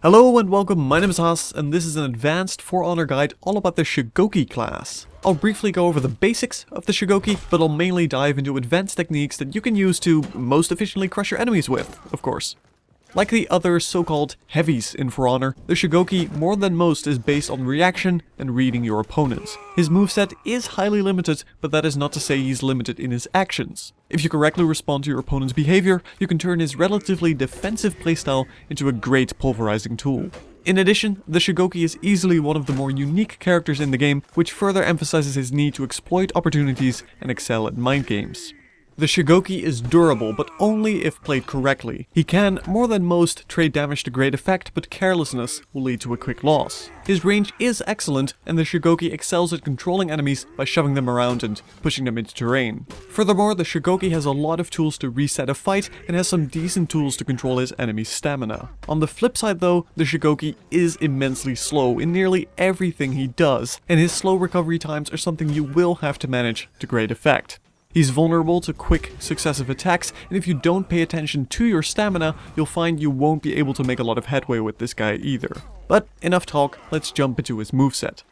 Hello and welcome, my name is Haas, and this is an advanced For Honor guide all about the Shugoki class. I'll briefly go over the basics of the Shugoki, but I'll mainly dive into advanced techniques that you can use to most efficiently crush your enemies with, of course. Like the other so-called heavies in For Honor, the Shugoki more than most is based on reaction and reading your opponents. His moveset is highly limited, but that is not to say he's limited in his actions. If you correctly respond to your opponent's behavior, you can turn his relatively defensive playstyle into a great pulverizing tool. In addition, the Shugoki is easily one of the more unique characters in the game, which further emphasizes his need to exploit opportunities and excel at mind games. The Shugoki is durable, but only if played correctly. He can, more than most, trade damage to great effect, but carelessness will lead to a quick loss. His range is excellent, and the Shugoki excels at controlling enemies by shoving them around and pushing them into terrain. Furthermore, the Shugoki has a lot of tools to reset a fight, and has some decent tools to control his enemy's stamina. On the flip side though, the Shugoki is immensely slow in nearly everything he does, and his slow recovery times are something you will have to manage to great effect. He's vulnerable to quick, successive attacks, and if you don't pay attention to your stamina, you'll find you won't be able to make a lot of headway with this guy either. But enough talk, let's jump into his moveset.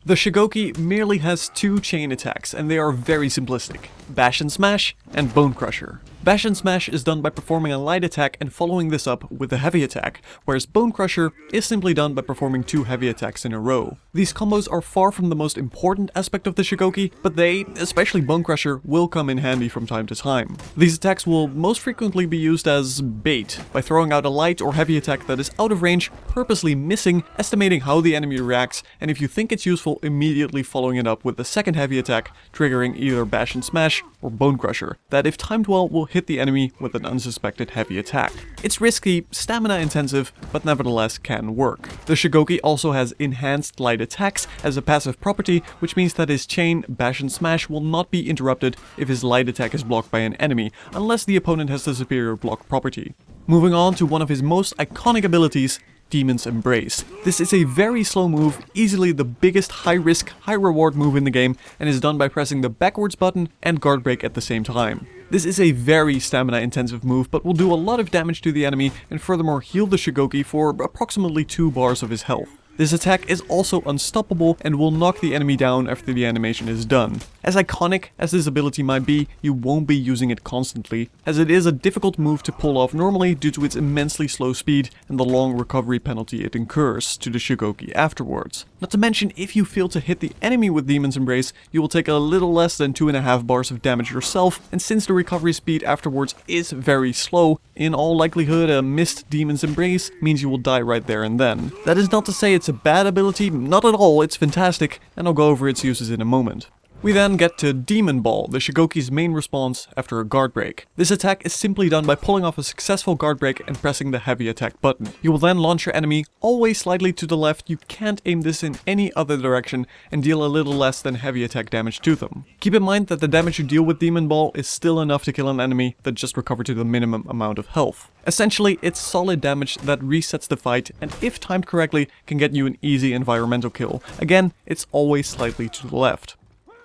The Shugoki merely has two chain attacks, and they are very simplistic: Bash and Smash and Bone Crusher. Bash and Smash is done by performing a light attack and following this up with a heavy attack, whereas Bone Crusher is simply done by performing two heavy attacks in a row. These combos are far from the most important aspect of the Shugoki, but they, especially Bone Crusher, will come in handy from time to time. These attacks will most frequently be used as bait, by throwing out a light or heavy attack that is out of range, purposely missing, estimating how the enemy reacts, and if you think it's useful, immediately following it up with the second heavy attack, triggering either Bash and Smash or Bone Crusher, that if timed well will hit the enemy with an unsuspected heavy attack. It's risky, stamina intensive, but nevertheless can work. The Shugoki also has enhanced light attacks as a passive property, which means that his chain Bash and Smash will not be interrupted if his light attack is blocked by an enemy, unless the opponent has the superior block property. Moving on to one of his most iconic abilities, Demon's Embrace. This is a very slow move, easily the biggest high-risk, high-reward move in the game, and is done by pressing the backwards button and guard break at the same time. This is a very stamina-intensive move, but will do a lot of damage to the enemy, and furthermore heal the Shugoki for approximately 2 bars of his health. This attack is also unstoppable and will knock the enemy down after the animation is done. As iconic as this ability might be, you won't be using it constantly, as it is a difficult move to pull off normally due to its immensely slow speed and the long recovery penalty it incurs to the Shugoki afterwards. Not to mention, if you fail to hit the enemy with Demon's Embrace, you will take a little less than 2.5 bars of damage yourself, and since the recovery speed afterwards is very slow, in all likelihood a missed Demon's Embrace means you will die right there and then. That is not to say it's a bad ability, not at all, it's fantastic, and I'll go over its uses in a moment. We then get to Demon Ball, the Shugoki's main response after a guard break. This attack is simply done by pulling off a successful guard break and pressing the heavy attack button. You will then launch your enemy, always slightly to the left, you can't aim this in any other direction, and deal a little less than heavy attack damage to them. Keep in mind that the damage you deal with Demon Ball is still enough to kill an enemy that just recovered to the minimum amount of health. Essentially, it's solid damage that resets the fight, and if timed correctly, can get you an easy environmental kill. Again, it's always slightly to the left.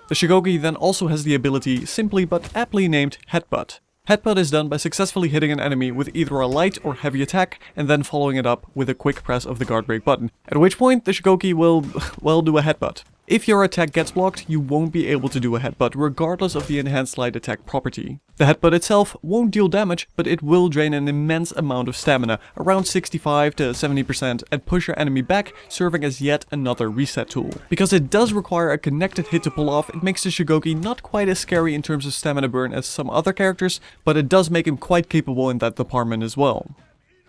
The Shugoki then also has the ability, simply but aptly named Headbutt. Headbutt is done by successfully hitting an enemy with either a light or heavy attack, and then following it up with a quick press of the guard break button, at which point the Shugoki will, well, do a headbutt. If your attack gets blocked, you won't be able to do a headbutt regardless of the enhanced light attack property. The headbutt itself won't deal damage, but it will drain an immense amount of stamina, around 65 to 70%, and push your enemy back, serving as yet another reset tool. Because it does require a connected hit to pull off, it makes the Shugoki not quite as scary in terms of stamina burn as some other characters, but it does make him quite capable in that department as well.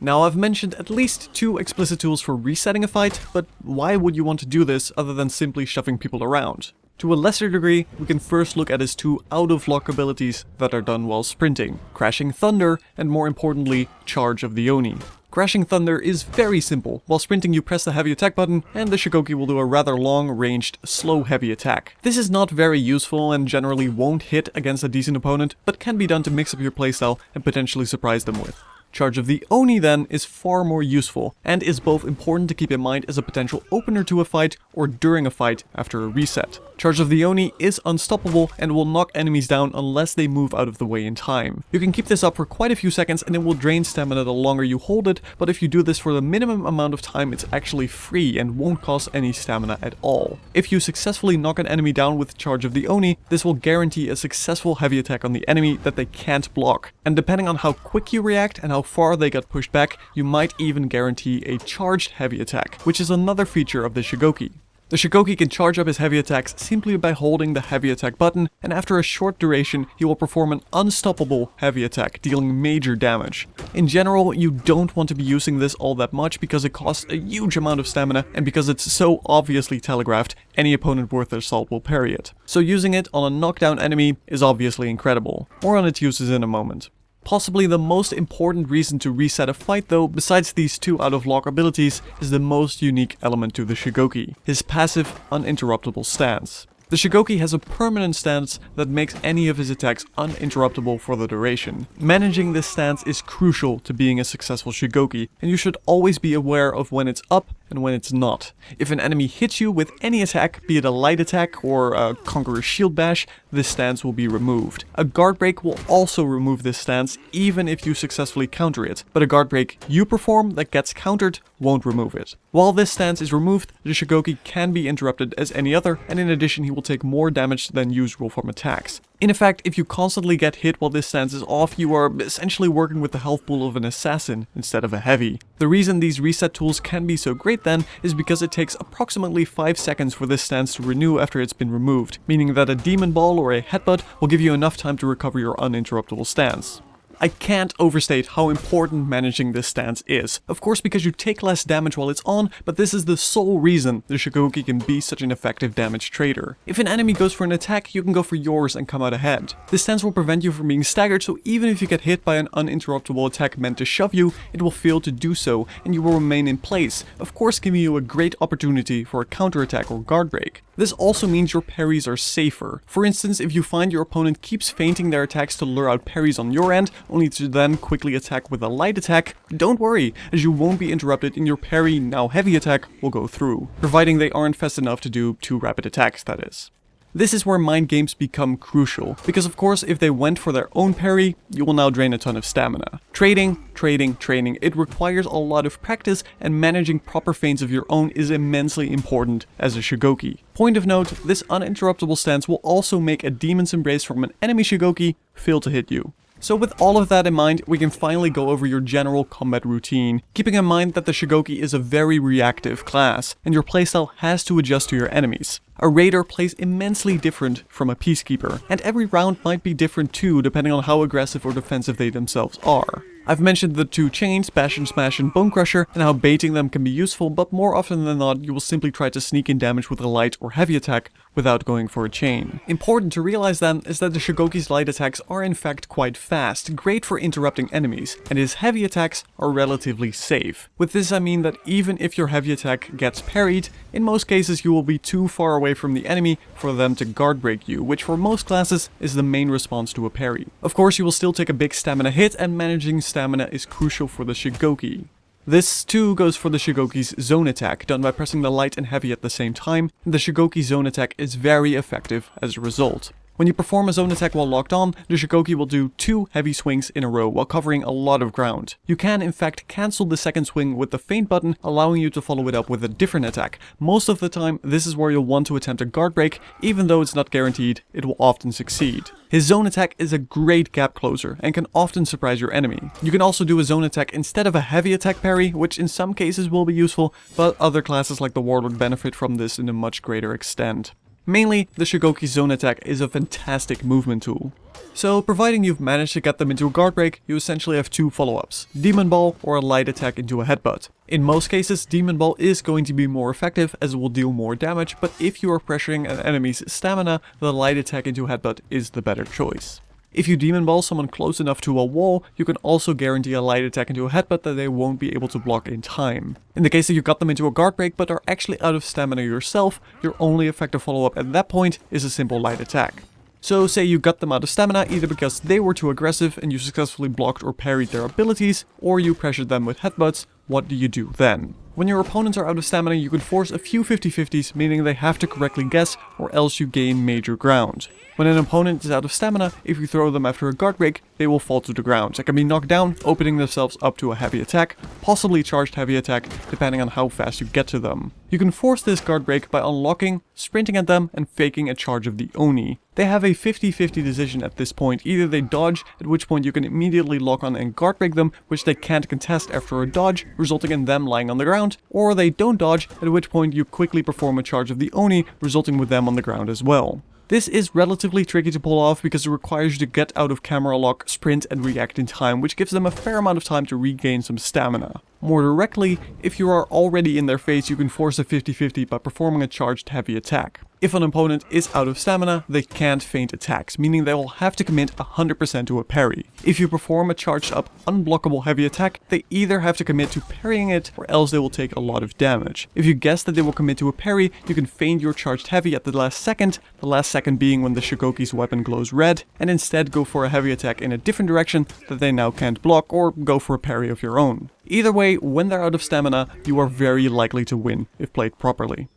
Now, I've mentioned at least 2 explicit tools for resetting a fight, but why would you want to do this other than simply shoving people around? To a lesser degree, we can first look at his 2 out-of-lock abilities that are done while sprinting: Crashing Thunder, and more importantly, Charge of the Oni. Crashing Thunder is very simple. While sprinting, you press the heavy attack button, and the Shugoki will do a rather long-ranged, slow heavy attack. This is not very useful and generally won't hit against a decent opponent, but can be done to mix up your playstyle and potentially surprise them with. Charge of the Oni then is far more useful, and is both important to keep in mind as a potential opener to a fight or during a fight after a reset. Charge of the Oni is unstoppable and will knock enemies down unless they move out of the way in time. You can keep this up for quite a few seconds and it will drain stamina the longer you hold it, but if you do this for the minimum amount of time, it's actually free and won't cost any stamina at all. If you successfully knock an enemy down with Charge of the Oni, this will guarantee a successful heavy attack on the enemy that they can't block. And depending on how quick you react and how far they get pushed back, you might even guarantee a charged heavy attack, which is another feature of the Shugoki. The Shugoki can charge up his heavy attacks simply by holding the heavy attack button, and after a short duration, he will perform an unstoppable heavy attack, dealing major damage. In general, you don't want to be using this all that much because it costs a huge amount of stamina, and because it's so obviously telegraphed, any opponent worth their salt will parry it. So using it on a knockdown enemy is obviously incredible. More on its uses in a moment. Possibly the most important reason to reset a fight though, besides these two out of lock abilities, is the most unique element to the Shugoki, his passive, uninterruptible stance. The Shugoki has a permanent stance that makes any of his attacks uninterruptible for the duration. Managing this stance is crucial to being a successful Shugoki, and you should always be aware of when it's up and when it's not. If an enemy hits you with any attack, be it a light attack or a Conqueror's Shield Bash, this stance will be removed. A guard break will also remove this stance even if you successfully counter it, but a guard break you perform that gets countered won't remove it. While this stance is removed, the Shugoki can be interrupted as any other, and in addition he will take more damage than usual from attacks. In effect, if you constantly get hit while this stance is off, you are essentially working with the health pool of an assassin instead of a heavy. The reason these reset tools can be so great then is because it takes approximately 5 seconds for this stance to renew after it's been removed, meaning that a demon ball or a headbutt will give you enough time to recover your uninterruptible stance. I can't overstate how important managing this stance is. Of course, because you take less damage while it's on, but this is the sole reason the Shugoki can be such an effective damage trader. If an enemy goes for an attack, you can go for yours and come out ahead. This stance will prevent you from being staggered, so even if you get hit by an uninterruptible attack meant to shove you, it will fail to do so, and you will remain in place, of course giving you a great opportunity for a counterattack or guard break. This also means your parries are safer. For instance, if you find your opponent keeps feinting their attacks to lure out parries on your end, only to then quickly attack with a light attack, don't worry, as you won't be interrupted and your parry, now heavy attack, will go through. Providing they aren't fast enough to do 2 rapid attacks, that is. This is where mind games become crucial, because of course if they went for their own parry, you will now drain a ton of stamina. Trading, it requires a lot of practice, and managing proper feints of your own is immensely important as a Shugoki. Point of note, this uninterruptible stance will also make a Demon's Embrace from an enemy Shugoki fail to hit you. So with all of that in mind, we can finally go over your general combat routine, keeping in mind that the Shugoki is a very reactive class, and your playstyle has to adjust to your enemies. A raider plays immensely different from a peacekeeper, and every round might be different too, depending on how aggressive or defensive they themselves are. I've mentioned the 2 chains, Bash and Smash and Bone Crusher, and how baiting them can be useful, but more often than not, you will simply try to sneak in damage with a light or heavy attack without going for a chain. Important to realize then is that the Shugoki's light attacks are in fact quite fast, great for interrupting enemies, and his heavy attacks are relatively safe. With this I mean that even if your heavy attack gets parried, in most cases you will be too far away from the enemy for them to guard break you, which for most classes is the main response to a parry. Of course, you will still take a big stamina hit, and managing stamina is crucial for the Shugoki. This too goes for the Shugoki's zone attack, done by pressing the light and heavy at the same time, and the Shugoki zone attack is very effective as a result. When you perform a zone attack while locked on, the Shugoki will do 2 heavy swings in a row while covering a lot of ground. You can in fact cancel the second swing with the feint button, allowing you to follow it up with a different attack. Most of the time, this is where you'll want to attempt a guard break, even though it's not guaranteed, it will often succeed. His zone attack is a great gap closer and can often surprise your enemy. You can also do a zone attack instead of a heavy attack parry, which in some cases will be useful, but other classes like the Warlord benefit from this in a much greater extent. Mainly, the Shugoki's zone attack is a fantastic movement tool. So, providing you've managed to get them into a guard break, you essentially have 2 follow-ups, Demon Ball or a light attack into a headbutt. In most cases, Demon Ball is going to be more effective as it will deal more damage, but if you are pressuring an enemy's stamina, the light attack into a headbutt is the better choice. If you Demon Ball someone close enough to a wall, you can also guarantee a light attack into a headbutt that they won't be able to block in time. In the case that you got them into a guard break but are actually out of stamina yourself, your only effective follow-up at that point is a simple light attack. So say you got them out of stamina either because they were too aggressive and you successfully blocked or parried their abilities, or you pressured them with headbutts. What do you do then? When your opponents are out of stamina, you can force a few 50-50s, meaning they have to correctly guess, or else you gain major ground. When an opponent is out of stamina, if you throw them after a guard break, they will fall to the ground. They can be knocked down, opening themselves up to a heavy attack, possibly charged heavy attack, depending on how fast you get to them. You can force this guard break by unlocking, sprinting at them, and faking a charge of the Oni. They have a 50-50 decision at this point. Either they dodge, at which point you can immediately lock on and guard break them, which they can't contest after a dodge, resulting in them lying on the ground, or they don't dodge, at which point you quickly perform a charge of the Oni, resulting with them on the ground as well. This is relatively tricky to pull off because it requires you to get out of camera lock, sprint and react in time, which gives them a fair amount of time to regain some stamina. More directly, if you are already in their face, you can force a 50-50 by performing a charged heavy attack. If an opponent is out of stamina, they can't feint attacks, meaning they will have to commit 100% to a parry. If you perform a charged up, unblockable heavy attack, they either have to commit to parrying it, or else they will take a lot of damage. If you guess that they will commit to a parry, you can feint your charged heavy at the last second being when the Shugoki's weapon glows red, and instead go for a heavy attack in a different direction that they now can't block, or go for a parry of your own. Either way, when they're out of stamina, you are very likely to win, if played properly.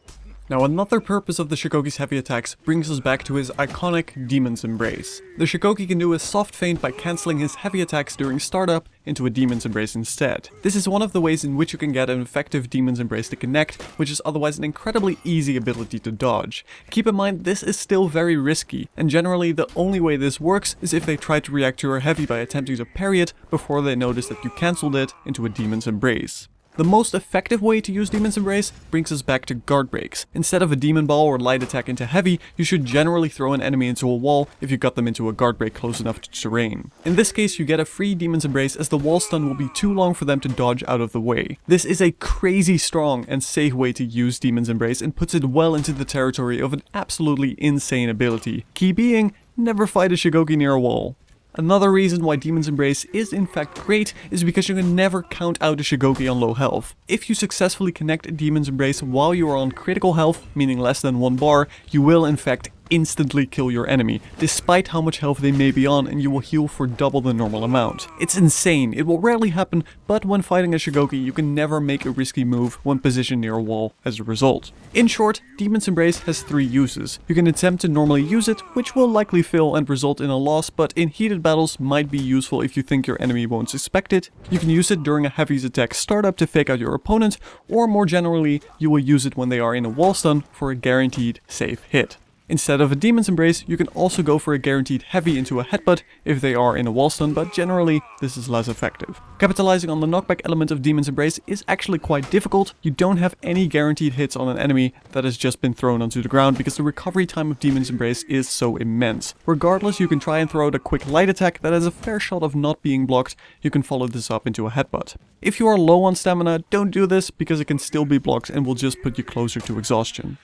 Now another purpose of the Shugoki's heavy attacks brings us back to his iconic Demon's Embrace. The Shugoki can do a soft feint by cancelling his heavy attacks during startup into a Demon's Embrace instead. This is one of the ways in which you can get an effective Demon's Embrace to connect, which is otherwise an incredibly easy ability to dodge. Keep in mind this is still very risky, and generally the only way this works is if they try to react to your heavy by attempting to parry it before they notice that you cancelled it into a Demon's Embrace. The most effective way to use Demon's Embrace brings us back to guard breaks. Instead of a Demon Ball or light attack into heavy, you should generally throw an enemy into a wall if you got them into a guard break close enough to terrain. In this case, you get a free Demon's Embrace as the wall stun will be too long for them to dodge out of the way. This is a crazy strong and safe way to use Demon's Embrace and puts it well into the territory of an absolutely insane ability. Key being, never fight a Shugoki near a wall. Another reason why Demon's Embrace is in fact great is because you can never count out a Shugoki on low health. If you successfully connect a Demon's Embrace while you are on critical health, meaning less than 1 bar, you will in fact instantly kill your enemy, despite how much health they may be on, and you will heal for double the normal amount. It's insane, it will rarely happen, but when fighting a Shugoki you can never make a risky move when positioned near a wall as a result. In short, Demon's Embrace has 3 uses. You can attempt to normally use it, which will likely fail and result in a loss, but in heated battles might be useful if you think your enemy won't suspect it. You can use it during a heavy's attack startup to fake out your opponent, or more generally, you will use it when they are in a wall stun for a guaranteed safe hit. Instead of a Demon's Embrace, you can also go for a guaranteed heavy into a headbutt if they are in a wall stun, but generally this is less effective. Capitalizing on the knockback element of Demon's Embrace is actually quite difficult. You don't have any guaranteed hits on an enemy that has just been thrown onto the ground because the recovery time of Demon's Embrace is so immense. Regardless, you can try and throw out a quick light attack that has a fair shot of not being blocked. You can follow this up into a headbutt. If you are low on stamina, don't do this because it can still be blocked and will just put you closer to exhaustion.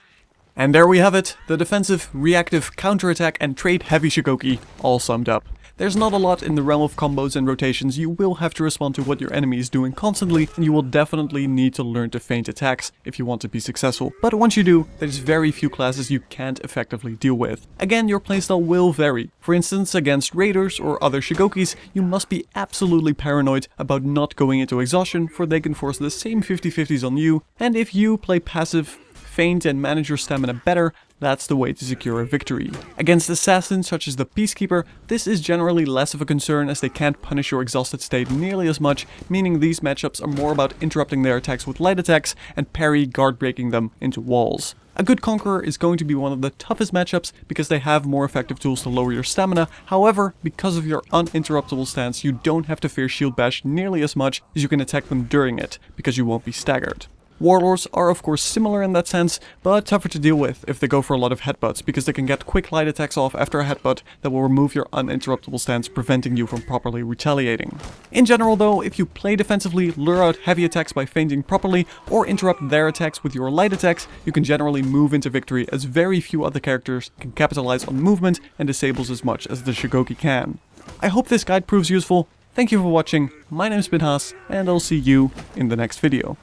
And there we have it, the defensive, reactive, counterattack and trade heavy Shugoki all summed up. There's not a lot in the realm of combos and rotations. You will have to respond to what your enemy is doing constantly, and you will definitely need to learn to feint attacks if you want to be successful. But once you do, there's very few classes you can't effectively deal with. Again, your playstyle will vary. For instance, against raiders or other Shugokis, you must be absolutely paranoid about not going into exhaustion, for they can force the same 50-50s on you, and if you play passive, feint and manage your stamina better, that's the way to secure a victory. Against assassins such as the Peacekeeper, this is generally less of a concern as they can't punish your exhausted state nearly as much, meaning these matchups are more about interrupting their attacks with light attacks and parry guard breaking them into walls. A good Conqueror is going to be one of the toughest matchups because they have more effective tools to lower your stamina. However, because of your uninterruptible stance, you don't have to fear shield bash nearly as much as you can attack them during it, because you won't be staggered. Warlords are of course similar in that sense, but tougher to deal with if they go for a lot of headbutts, because they can get quick light attacks off after a headbutt that will remove your uninterruptible stance, preventing you from properly retaliating. In general though, if you play defensively, lure out heavy attacks by feinting properly, or interrupt their attacks with your light attacks, you can generally move into victory, as very few other characters can capitalize on movement and disables as much as the Shugoki can. I hope this guide proves useful. Thank you for watching, my name's been Haas, and I'll see you in the next video.